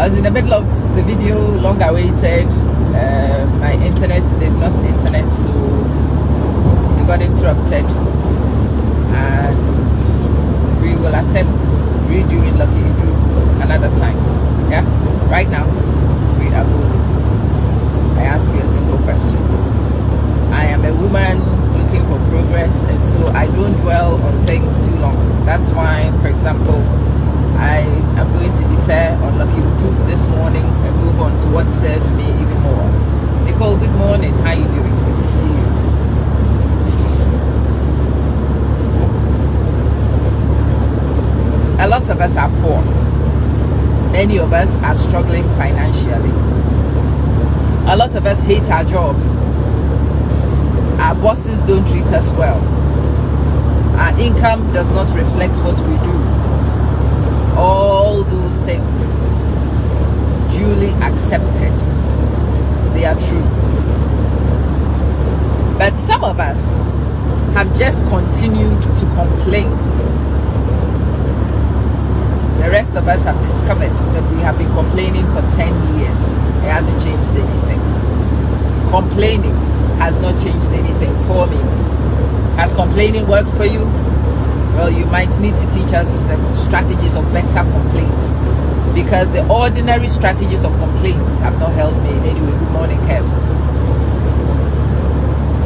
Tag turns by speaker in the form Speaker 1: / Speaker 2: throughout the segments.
Speaker 1: was in the middle of the video, long awaited. My internet did not internet, so it got interrupted, and we will attempt redoing Lucky Idru another time. Yeah, right now we are moving. I ask you a simple question. I am a woman looking for progress, and so I don't dwell on things too long. That's why, for example, I am going to defer on Lucky Idru this morning and move on to what serves me even more. Nicole, good morning. How you doing? Good to see you. A lot of us are poor. Many of us are struggling financially. A lot of us hate our jobs. Our bosses don't treat us well. Our income does not reflect what we do. All those things, duly accepted, they are true. But some of us have just continued to complain. The rest of us have discovered that we have been complaining for 10 years. It hasn't changed anything. Complaining has not changed anything for me. Has complaining worked for you? Well, you might need to teach us the strategies of better complaints, because the ordinary strategies of complaints have not helped me in any way. Good morning, Kev.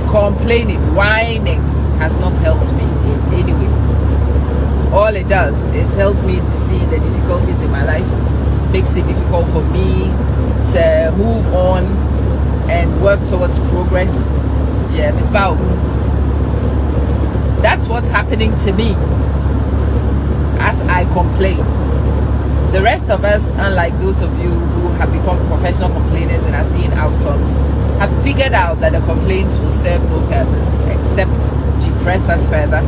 Speaker 1: Complaining, whining has not helped me in any way. All it does is help me to see the difficulties in my life, makes it difficult for me to move on and work towards progress. Yeah, Miss Bao. That's what's happening to me as I complain. The rest of us, unlike those of you who have become professional complainers and are seeing outcomes, have figured out that the complaints will serve no purpose except depress us further,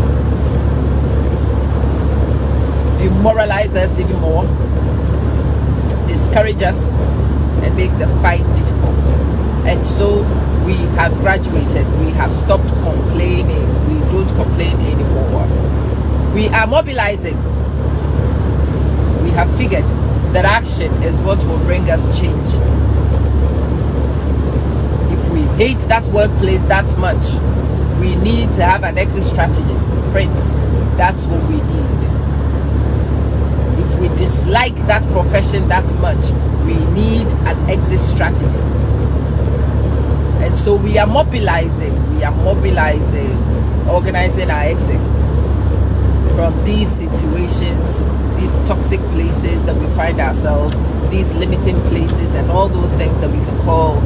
Speaker 1: demoralize us even more, discourage us, and make the fight difficult. And so we have graduated. We have stopped complaining. We don't complain anymore. We are mobilizing. We have figured that action is what will bring us change. If we hate that workplace that much, we need to have an exit strategy. Prince, that's what we need. If we dislike that profession that much, we need an exit strategy. And so we are mobilizing, organizing our exit from these situations, these toxic places that we find ourselves, these limiting places, and all those things that we can call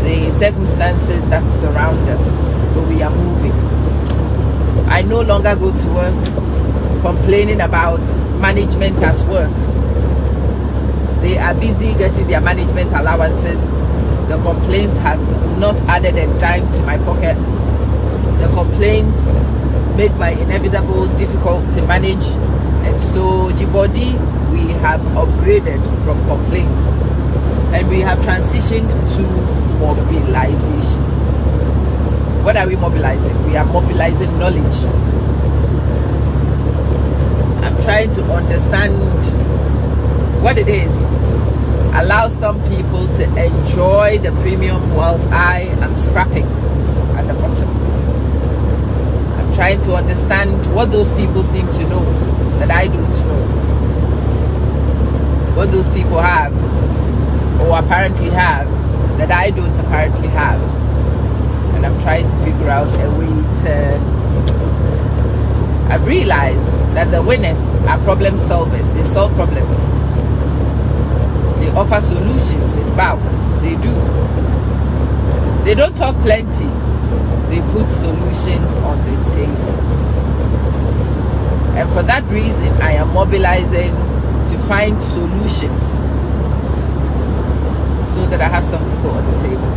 Speaker 1: the circumstances that surround us. But we are moving. I no longer go to work complaining about management at work. They are busy getting their management allowances. The complaints has not added a dime to my pocket. The complaints make my inevitable difficult to manage. And so, Djibouti, we have upgraded from complaints. And we have transitioned to mobilization. What are we mobilizing? We are mobilizing knowledge. I'm trying to understand what it is. Allow some people to enjoy the premium whilst I am scrapping at the bottom. I'm trying to understand what those people seem to know that I don't know. What those people have or apparently have that I don't apparently have. And I'm trying to figure out a way to... I've realized that the winners are problem solvers. They solve problems. They offer solutions, Miss Bao. They do. They don't talk plenty. They put solutions on the table. And for that reason, I am mobilizing to find solutions so that I have something to put on the table.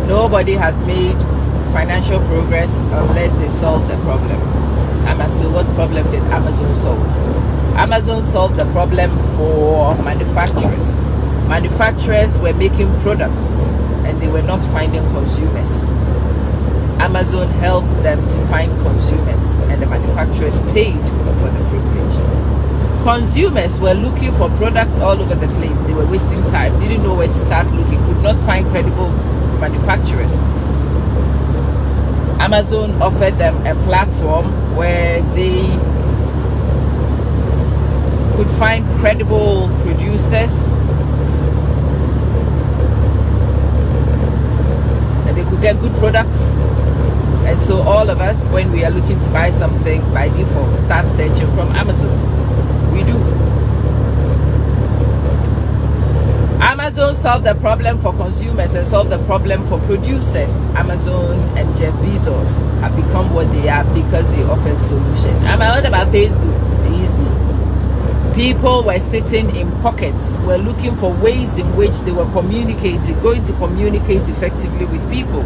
Speaker 1: Nobody has made financial progress unless they solve the problem. So what problem did Amazon solve? Amazon solved the problem for manufacturers. Manufacturers were making products and they were not finding consumers. Amazon helped them to find consumers, and the manufacturers paid for the privilege. Consumers were looking for products all over the place. They were wasting time, didn't know where to start looking, could not find credible manufacturers. Amazon offered them a platform where they could find credible producers, and they could get good products. And so all of us, when we are looking to buy something, by default start searching from Amazon. We do. Amazon solved the problem for consumers and solved the problem for producers. Amazon and Jeff Bezos have become what they are because they offered solution. I'm heard about Facebook. Easy. People were sitting in pockets, were looking for ways in which they were communicating, going to communicate effectively with people.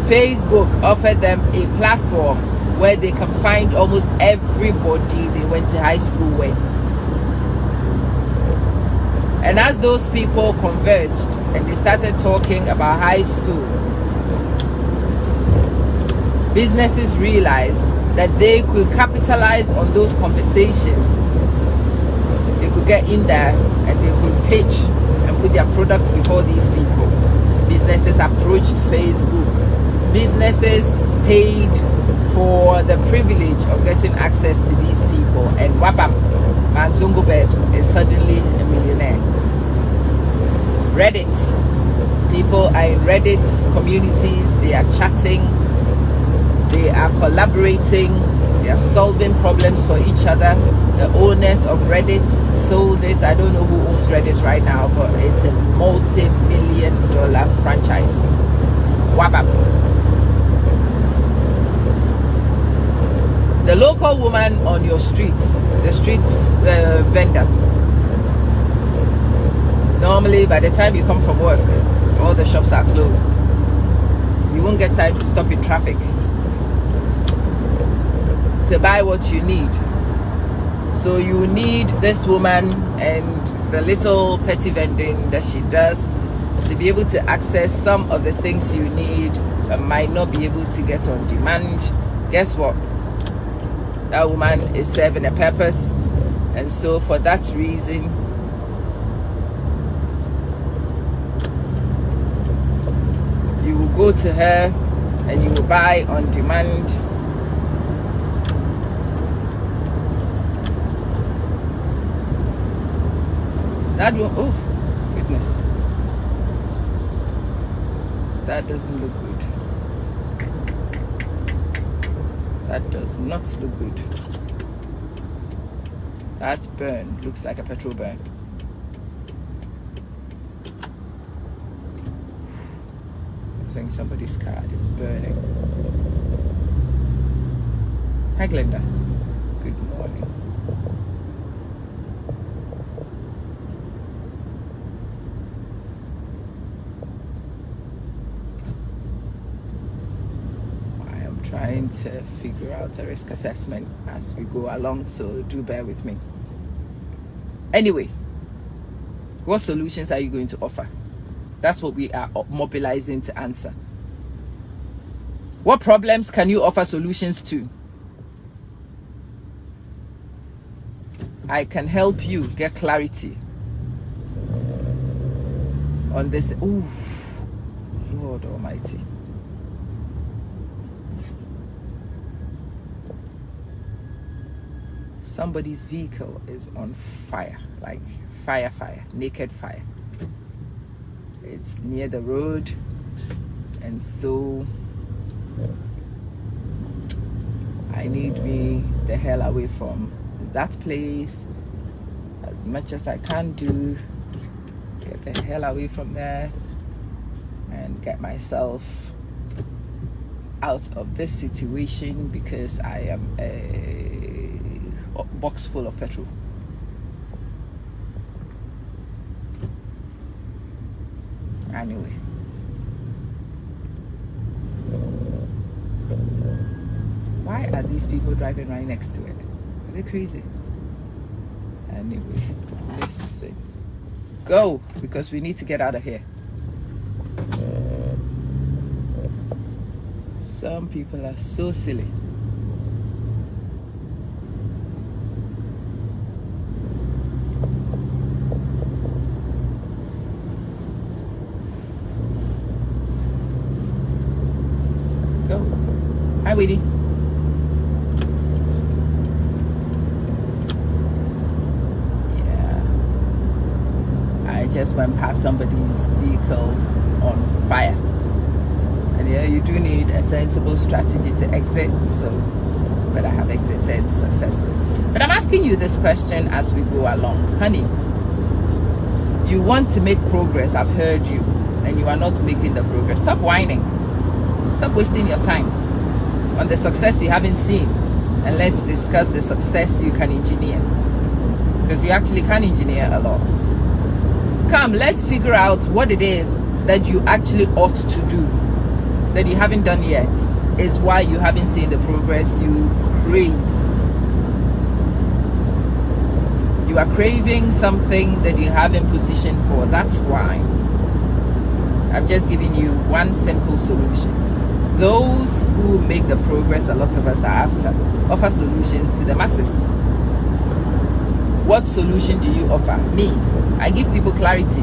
Speaker 1: Facebook offered them a platform where they can find almost everybody they went to high school with. And as those people converged and they started talking about high school, businesses realized that they could capitalize on those conversations. They could get in there and they could pitch and put their products before these people. Businesses approached Facebook. Businesses paid for the privilege of getting access to these people, and wabam, Mark Zuckerberg is suddenly a millionaire. Reddit. People are in Reddit communities, they are chatting, they are collaborating, they are solving problems for each other. The owners of Reddit sold it. I don't know who owns Reddit right now, but it's a multi-million-dollar franchise. Wabam. The local woman on your street, the street vendor, normally by the time you come from work, all the shops are closed. You won't get time to stop in traffic to buy what you need. So you need this woman and the little petty vending that she does to be able to access some of the things you need but might not be able to get on demand. Guess what? That woman is serving a purpose, and so for that reason, you will go to her and you will buy on demand. That will, oh goodness, that doesn't look good. That does not look good. That burn looks like a petrol burn. I think somebody's car is burning. Hi Glenda. Good morning. Trying to figure out a risk assessment as we go along, so do bear with me. Anyway, what solutions are you going to offer? That's what we are mobilizing to answer. What problems can you offer solutions to? I can help you get clarity on this. Ooh, Lord Almighty. Somebody's vehicle is on fire, like fire, naked fire. It's near the road, and so I need me the hell away from that place as much as I can do. Get the hell away from there and get myself out of this situation, because I am a box full of petrol. Anyway, why are these people driving right next to it? Are they crazy? Anyway, listen, go, because we need to get out of here. Some people are so silly. just went past somebody's vehicle on fire. And yeah, you do need a sensible strategy to exit. So, but I have exited successfully. But I'm asking you this question as we go along. Honey, you want to make progress. I've heard you. And you are not making the progress. Stop whining. Stop wasting your time on the success you haven't seen. And let's discuss the success you can engineer. Because you actually can engineer a lot. Come, let's figure out what it is that you actually ought to do that you haven't done yet, is why you haven't seen the progress you crave. You are craving something that you haven't positioned for. That's why. I've just given you one simple solution. Those who make the progress a lot of us are after offer solutions to the masses. What solution do you offer? Me, I give people clarity.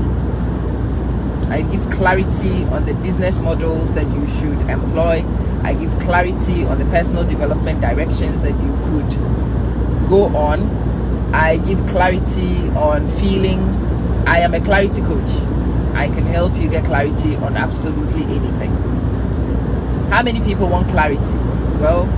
Speaker 1: I give clarity on the business models that you should employ. I give clarity on the personal development directions that you could go on. I give clarity on feelings. I am a clarity coach. I can help you get clarity on absolutely anything. How many people want clarity? Well,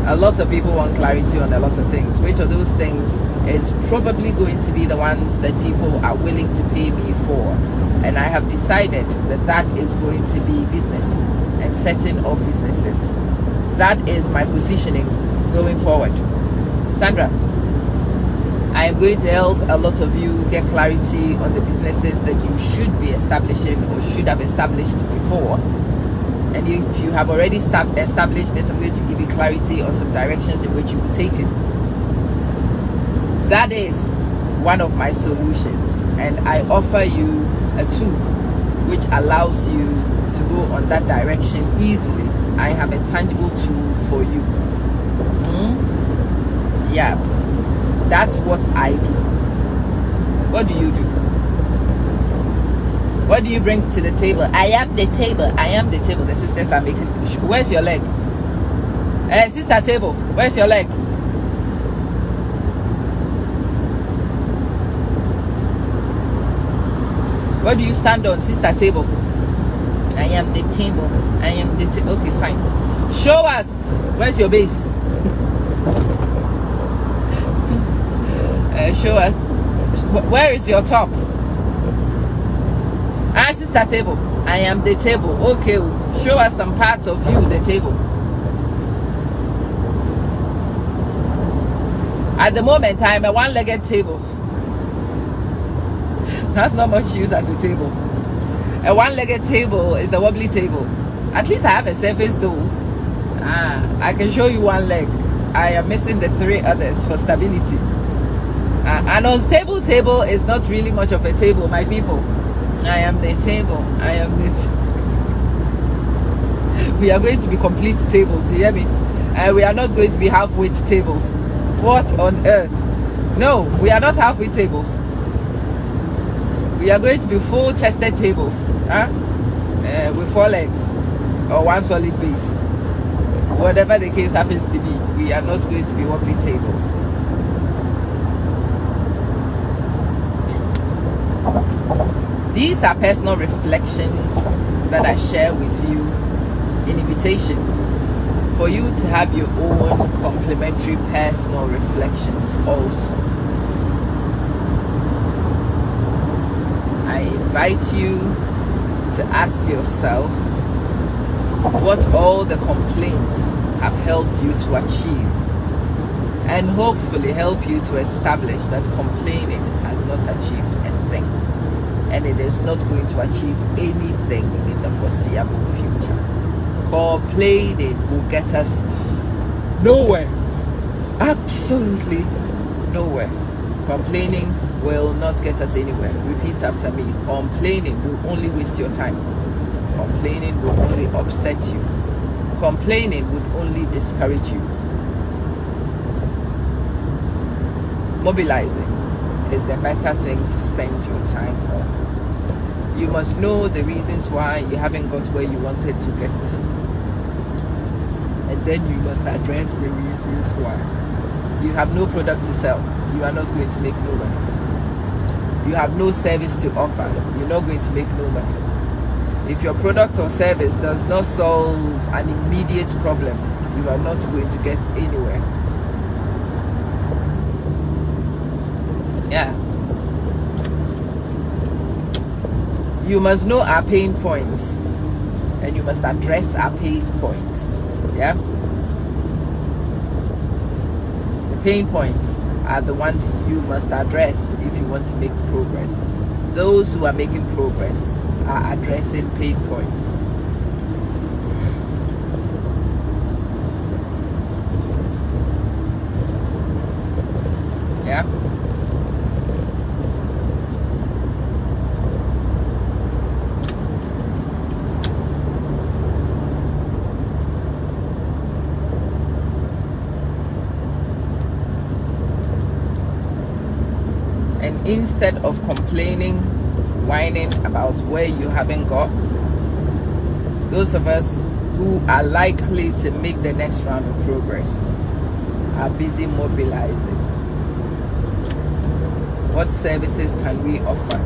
Speaker 1: a lot of people want clarity on a lot of things. Which of those things is probably going to be the ones that people are willing to pay me for? And I have decided that that is going to be business and setting of businesses. That is my positioning going forward. Sandra, I am going to help a lot of you get clarity on the businesses that you should be establishing or should have established before. And if you have already established it, I'm going to give you clarity on some directions in which you will take it. That is one of my solutions. And I offer you a tool which allows you to go on that direction easily. I have a tangible tool for you. Yeah, that's what I do. What do you do? What do you bring to the table? I am the table. I am the table. The sisters are making. Where's your leg? Sister table. Where's your leg? What do you stand on, sister table? I am the table. I am the table. Okay, fine. Show us. Where's your base? Show us. Where is your top? Sister table. I am the table. Okay, show us some parts of you, the table. At the moment, I am a one-legged table. That's not much use as a table. A one-legged table is a wobbly table. At least I have a surface though. I can show you one leg. I am missing the three others for stability. An unstable table is not really much of a table, my people. I am the table. I am the we are going to be complete tables, you hear me? We are not going to be half-weight tables. What on earth? No, we are not half-weight tables. We are going to be full-chested tables, with 4 legs or one solid base. Whatever the case happens to be, we are not going to be wobbly tables. These are personal reflections that I share with you in invitation for you to have your own complementary personal reflections also. I invite you to ask yourself what all the complaints have helped you to achieve, and hopefully help you to establish that complaining has not achieved a thing, and it is not going to achieve anything in the foreseeable future. Complaining will get us nowhere. Absolutely nowhere. Complaining will not get us anywhere. Repeat after me. Complaining will only waste your time. Complaining will only upset you. Complaining would only discourage you. Mobilizing is the better thing to spend your time on. You must know the reasons why you haven't got where you wanted to get. And then you must address the reasons why. You have no product to sell. You are not going to make no money. you have no service to offer, you're not going to make no money. If your product or service does not solve an immediate problem, you are not going to get anywhere. Yeah. You must know our pain points, and you must address our pain points. Yeah. The pain points are the ones you must address if you want to make progress. Those who are making progress are addressing pain points. Yeah. And instead of complaining, whining about where you haven't got, those of us who are likely to make the next round of progress are busy mobilizing. What services can we offer?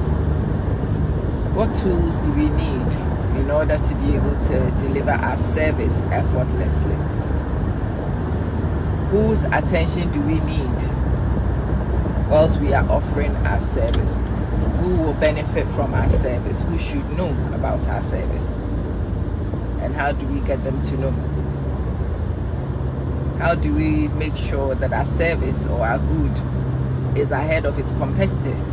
Speaker 1: What tools do we need in order to be able to deliver our service effortlessly? Whose attention do we need whilst we are offering our service? Who will benefit from our service? Who should know about our service? And how do we get them to know? How do we make sure that our service or our good is ahead of its competitors?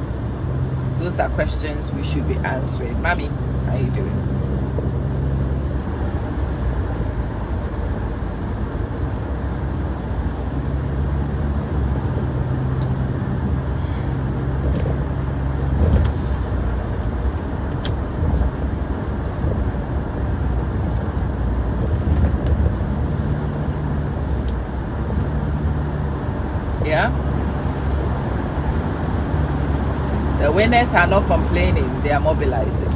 Speaker 1: Those are questions we should be answering. Mami, how are you doing? Yeah. The winners are not complaining, they are mobilizing.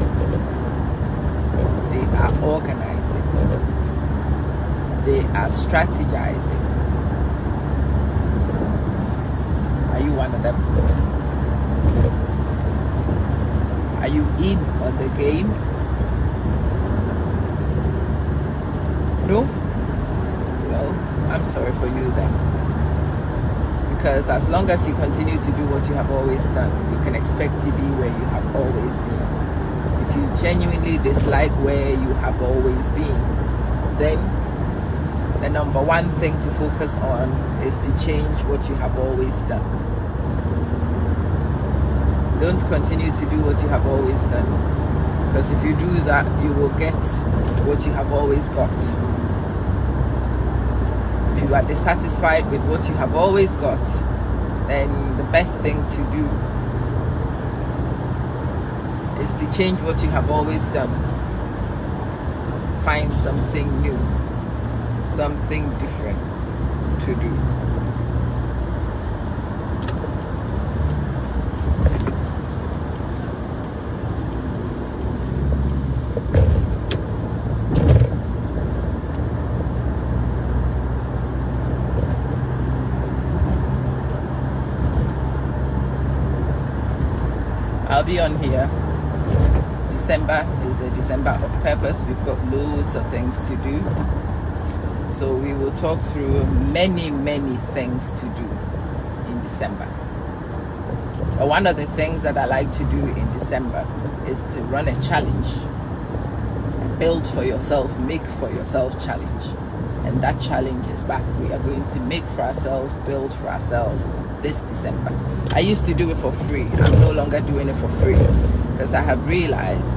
Speaker 1: They are organizing. They are strategizing. Are you one of them? Are you in on the game? No? Well, I'm sorry for you then. Because as long as you continue to do what you have always done, you can expect to be where you have always been. If you genuinely dislike where you have always been, then the number one thing to focus on is to change what you have always done. Don't continue to do what you have always done, because if you do that, you will get what you have always got. If you are dissatisfied with what you have always got, then the best thing to do is to change what you have always done. Find something new, something different to do. I'll be on here. December is a December of purpose. We've got loads of things to do. So we will talk through many things to do in December. But one of the things that I like to do in December is to run a challenge. Build for yourself, make for yourself challenge. And that challenge is back. We are going to make for ourselves, build for ourselves this December. I used to do it for free. I'm no longer doing it for free, because I have realized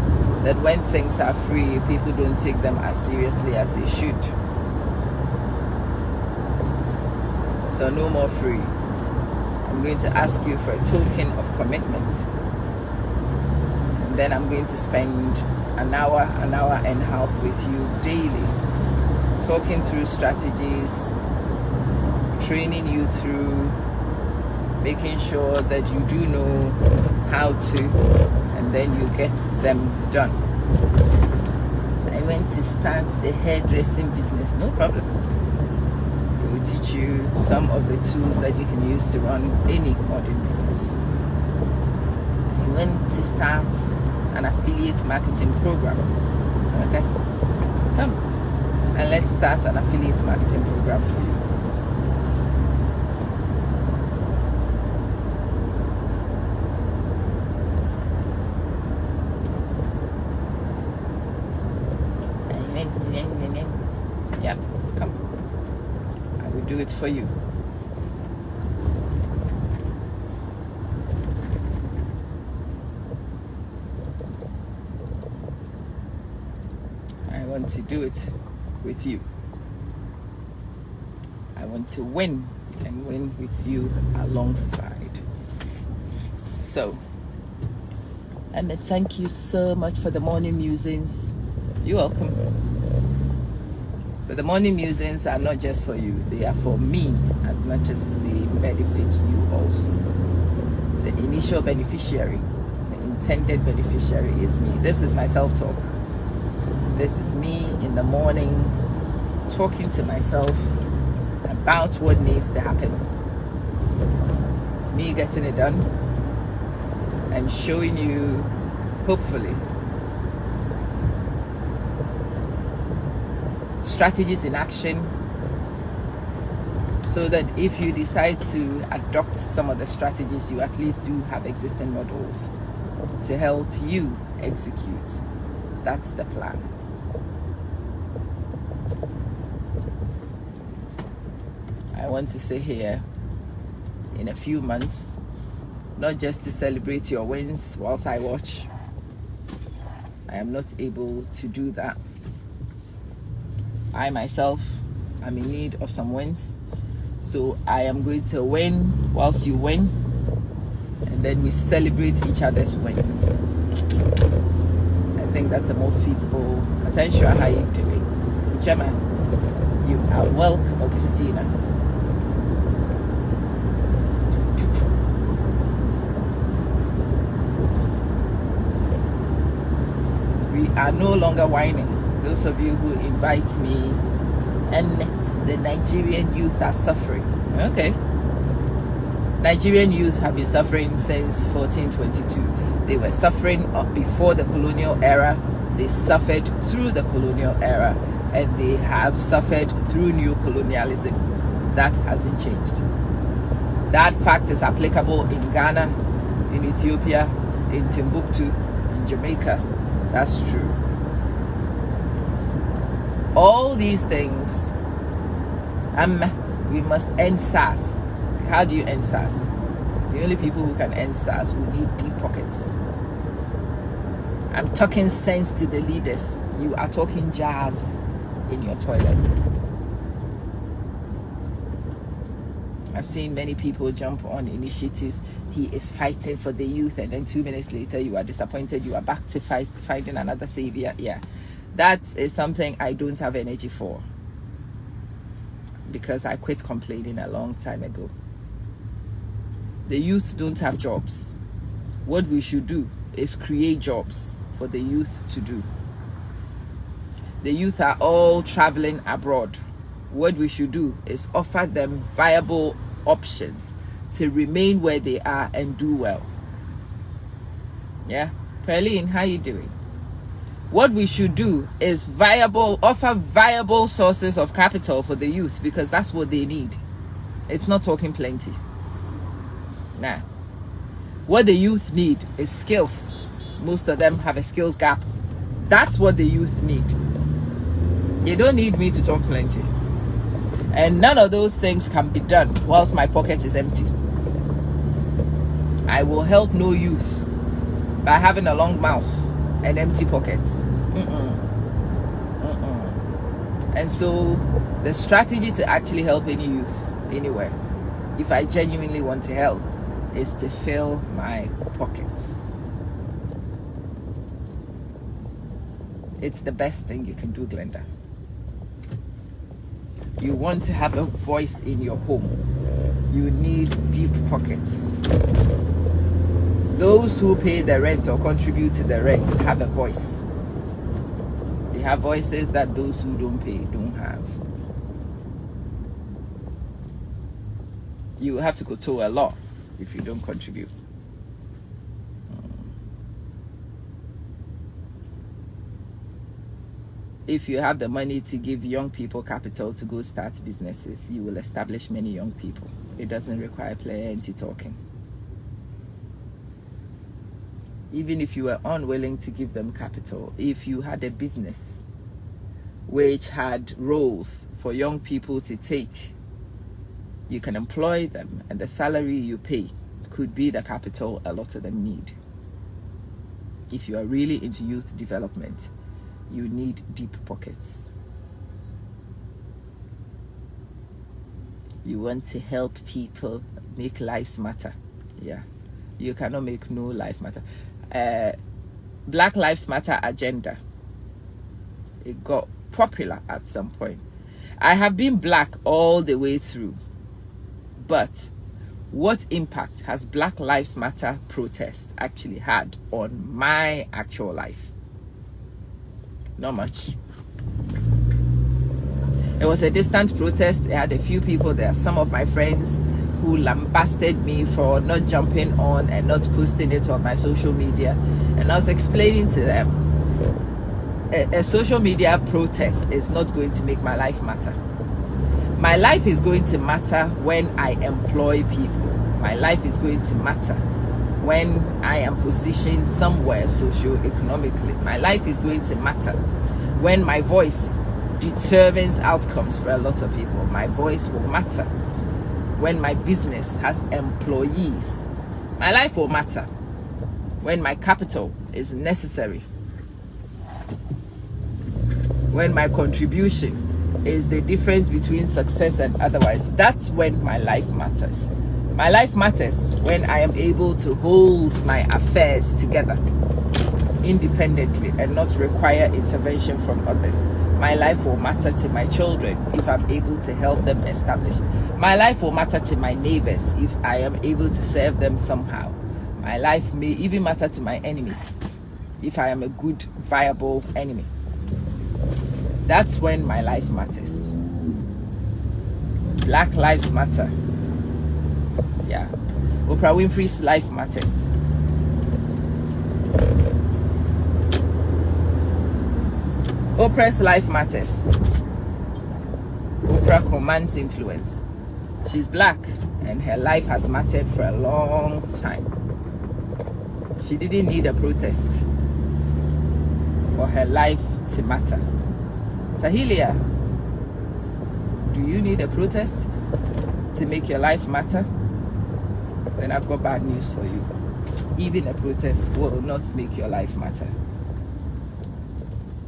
Speaker 1: that when things are free, people don't take them as seriously as they should. So no more free. I'm going to ask you for a token of commitment. And then I'm going to spend an hour and a half with you daily, talking through strategies, training you through, making sure that you do know how to, and then you get them done. I went to start a hairdressing business. No problem. We will teach you some of the tools that you can use to run any modern business. I want to start an affiliate marketing program. Okay, come and let's start an affiliate marketing program for you. Yep, come. I will do it for you. I want to do it with you. I want to win and win with you alongside. So, Emma, thank you so much for the morning musings. You're welcome. But the morning musings are not just for you, they are for me as much as they benefit you also. The initial beneficiary, the intended beneficiary is me. This is my self-talk. This is me in the morning talking to myself about what needs to happen. Me getting it done and showing you, hopefully, strategies in action, so that if you decide to adopt some of the strategies, you at least do have existing models to help you execute. That's the plan. I want to sit here in a few months, not just to celebrate your wins whilst I watch. I am not able to do that. I myself am in need of some wins, so I am going to win whilst you win, and then we celebrate each other's wins. I think that's a more feasible. Attention, how you doing, Gemma? You are welcome, Augustina. We are no longer whining. Those of you who invite me, and the Nigerian youth are suffering. Okay. Nigerian youth have been suffering since 1422. They were suffering before the colonial era. They suffered through the colonial era, and they have suffered through new colonialism. That hasn't changed. That fact is applicable in Ghana, in Ethiopia, in Timbuktu, in Jamaica. That's true. All these things, we must end SARS. How do you end SARS? The only people who can end SARS will need deep pockets. I'm talking sense to the leaders. You are talking jazz in your toilet. I've seen many people jump on initiatives. He is fighting for the youth, and then 2 minutes later you are disappointed. You are back to finding another savior. Yeah. That is something I don't have energy for, because I quit complaining a long time ago. The youth don't have jobs. What we should do is create jobs for the youth to do. The youth are all traveling abroad. What we should do is offer them viable options to remain where they are and do well. Yeah? Perlene, how you doing? What we should do is offer viable sources of capital for the youth, because that's what they need. It's not talking plenty. Nah. What the youth need is skills. Most of them have a skills gap. That's what the youth need. They don't need me to talk plenty. And none of those things can be done whilst my pocket is empty. I will help no youth by having a long mouth and empty pockets. And so the strategy to actually help any youth anywhere, if I genuinely want to help, is to fill my pockets. It's the best thing you can do, Glenda. You want to have a voice in your home, you need deep pockets. Those who pay the rent or contribute to the rent have a voice. They have voices that those who don't pay don't have. You have to kowtow a lot if you don't contribute. if you have the money to give young people capital to go start businesses, you will establish many young people. It doesn't require plenty talking. Even if you were unwilling to give them capital, if you had a business which had roles for young people to take, you can employ them, and the salary you pay could be the capital a lot of them need. If you are really into youth development, you need deep pockets. You want to help people make lives matter. Yeah, you cannot make no life matter. Black Lives Matter agenda, it got popular at some point. I have been black all the way through, but what impact has Black Lives Matter protest actually had on my actual life? Not much. It was a distant protest. It had a few people there. Some of my friends who lambasted me for not jumping on and not posting it on my social media. And I was explaining to them, a social media protest is not going to make my life matter. My life is going to matter when I employ people. My life is going to matter when I am positioned somewhere socio-economically. My life is going to matter when my voice determines outcomes for a lot of people. My voice will matter when my business has employees. My life will matter when my capital is necessary, when my contribution is the difference between success and otherwise. That's when my life matters. My life matters when I am able to hold my affairs together independently and not require intervention from others. My life will matter to my children if I'm able to help them establish. My life will matter to my neighbors if I am able to serve them somehow. My life may even matter to my enemies if I am a good, viable enemy. That's when my life matters. Black Lives Matter. Yeah. Oprah Winfrey's life matters. Oprah's life matters. Oprah commands influence. She's black and her life has mattered for a long time. She didn't need a protest for her life to matter. Tahilia, do you need a protest to make your life matter? Then I've got bad news for you. Even a protest will not make your life matter.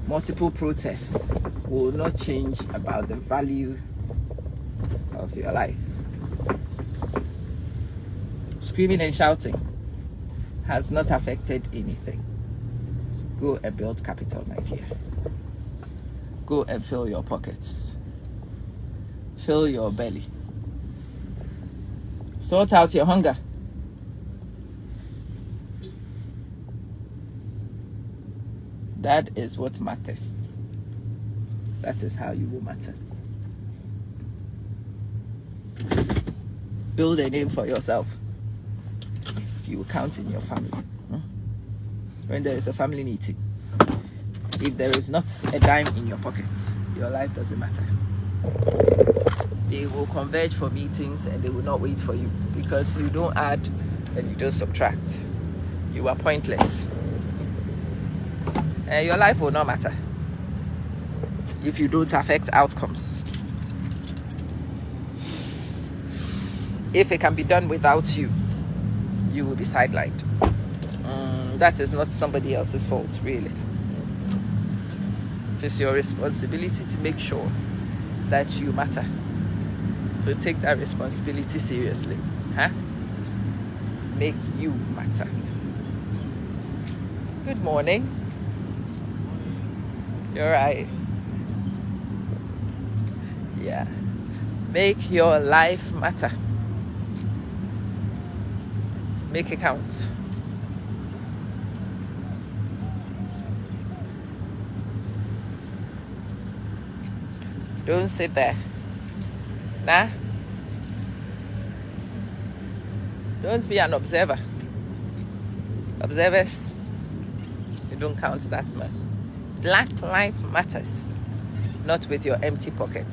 Speaker 1: Multiple protests will not change about the value of your life. Screaming and shouting has not affected anything. Go and build capital, my dear. Go and fill your pockets. Fill your belly. Sort out your hunger. That is what matters. That is how you will matter. Build a name for yourself. You will count in your family. When there is a family meeting, if there is not a dime in your pocket, your life doesn't matter. They will converge for meetings and they will not wait for you because you don't add and you don't subtract. You are pointless. Your life will not matter if you don't affect outcomes. If it can be done without you, you will be sidelined. That is not somebody else's fault, really. It is your responsibility to make sure that you matter. So take that responsibility seriously. Make you matter. Good morning. You're right. Yeah. Make your life matter. Make it count. Don't sit there. Nah. Don't be an observer. Observers, you don't count that much. Black life matters, not with your empty pocket.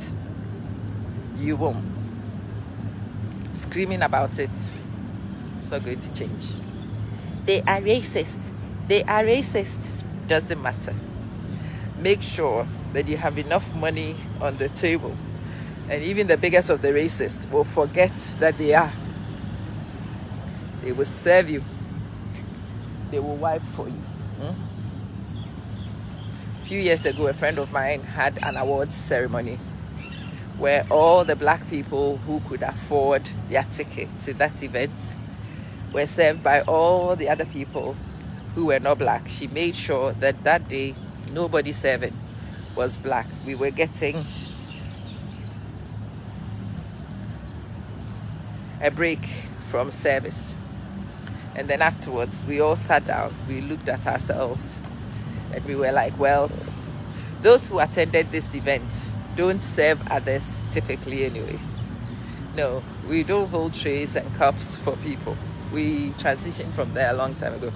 Speaker 1: You won't. Screaming about it, it's not going to change. They are racist. They are racist. Doesn't matter. Make sure that you have enough money on the table. And even the biggest of the racists will forget that they are. They will serve you. They will wipe for you. A few years ago, a friend of mine had an awards ceremony where all the black people who could afford their ticket to that event were served by all the other people who were not black. She made sure that that day nobody serving was black. We were getting a break from service. And then afterwards, we all sat down, we looked at ourselves, and we were like, well, those who attended this event don't serve others typically anyway. No, we don't hold trays and cups for people. We transitioned from there a long time ago.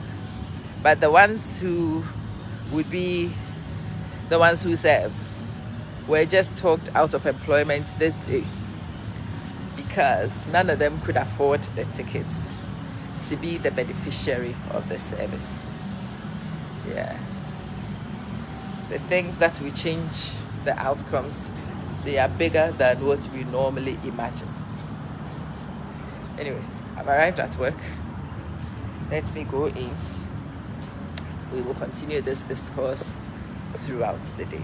Speaker 1: But the ones who would be the ones who serve were just talked out of employment this day because none of them could afford the tickets to be the beneficiary of the service. Yeah. The things that we change, the outcomes, they are bigger than what we normally imagine. Anyway, I've arrived at work. Let me go in. We will continue this discourse throughout the day.